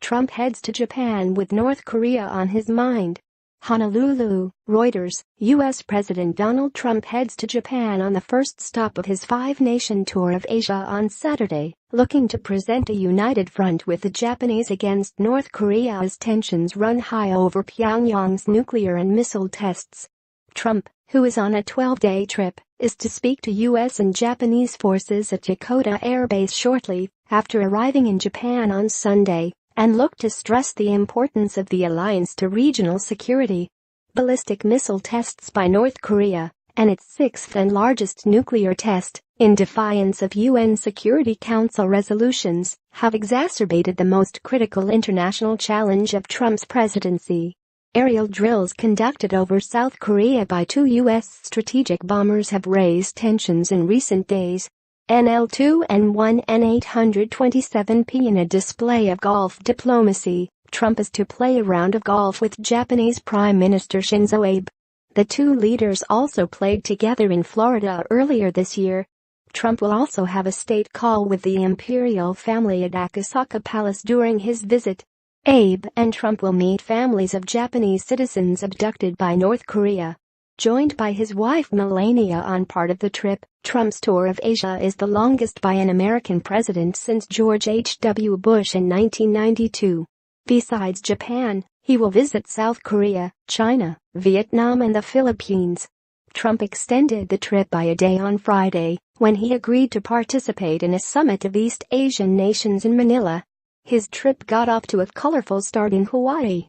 Trump heads to Japan with North Korea on his mind. Honolulu, Reuters. U.S. President Donald Trump heads to Japan on the first stop of his five-nation tour of Asia on Saturday, looking to present a united front with the Japanese against North Korea as tensions run high over Pyongyang's nuclear and missile tests. Trump, who is on a 12-day trip, is to speak to U.S. and Japanese forces at Yokota Air Base shortly after arriving in Japan on Sunday, and look to stress the importance of the alliance to regional security. Ballistic missile tests by North Korea, and its sixth and largest nuclear test, in defiance of UN Security Council resolutions, have exacerbated the most critical international challenge of Trump's presidency. Aerial drills conducted over South Korea by two U.S. strategic bombers have raised tensions in recent days. NL-2 and 827p. In a display of golf diplomacy, Trump is to play a round of golf with Japanese Prime Minister Shinzo Abe. The two leaders also played together in Florida earlier this year. Trump will also have a state call with the imperial family at Akasaka Palace during his visit. Abe and Trump will meet families of Japanese citizens abducted by North Korea. Joined by his wife Melania on part of the trip, Trump's tour of Asia is the longest by an American president since George H.W. Bush in 1992. Besides Japan, he will visit South Korea, China, Vietnam and the Philippines. Trump extended the trip by a day on Friday, when he agreed to participate in a summit of East Asian nations in Manila. His trip got off to a colorful start in Hawaii.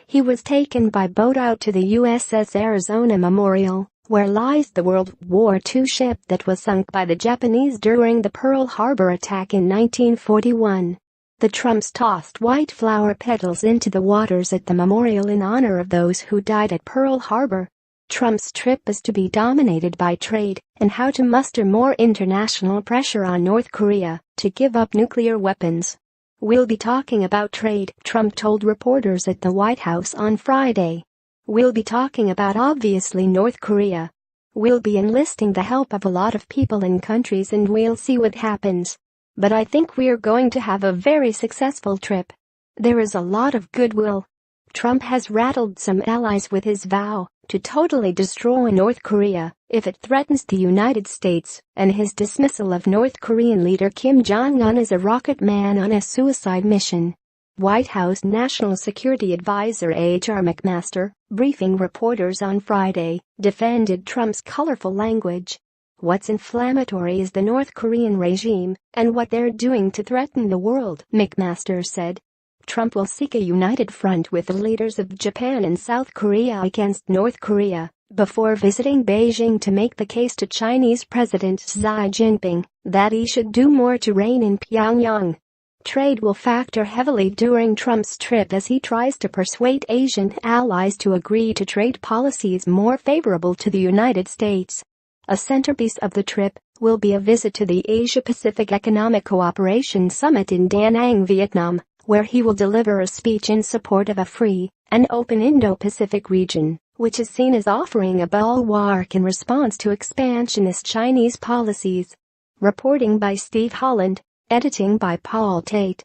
He was taken by boat out to the USS Arizona Memorial, where lies the World War II ship that was sunk by the Japanese during the Pearl Harbor attack in 1941. The Trumps tossed white flower petals into the waters at the memorial in honor of those who died at Pearl Harbor. Trump's trip is to be dominated by trade and how to muster more international pressure on North Korea to give up nuclear weapons. "We'll be talking about trade," Trump told reporters at the White House on Friday. "We'll be talking about obviously North Korea. We'll be enlisting the help of a lot of people and countries and we'll see what happens. But I think we're going to have a very successful trip. There is a lot of goodwill." Trump has rattled some allies with his vow to totally destroy North Korea if it threatens the United States, and his dismissal of North Korean leader Kim Jong-un as a rocket man on a suicide mission. White House National Security Advisor H.R. McMaster, briefing reporters on Friday, defended Trump's colorful language. "What's inflammatory is the North Korean regime and what they're doing to threaten the world," McMaster said. Trump will seek a united front with the leaders of Japan and South Korea against North Korea before visiting Beijing to make the case to Chinese President Xi Jinping that he should do more to rein in Pyongyang. Trade will factor heavily during Trump's trip as he tries to persuade Asian allies to agree to trade policies more favorable to the United States. A centerpiece of the trip will be a visit to the Asia-Pacific Economic Cooperation Summit in Da Nang, Vietnam, where he will deliver a speech in support of a free and open Indo-Pacific region, which is seen as offering a bulwark in response to expansionist Chinese policies. Reporting by Steve Holland, editing by Paul Tate.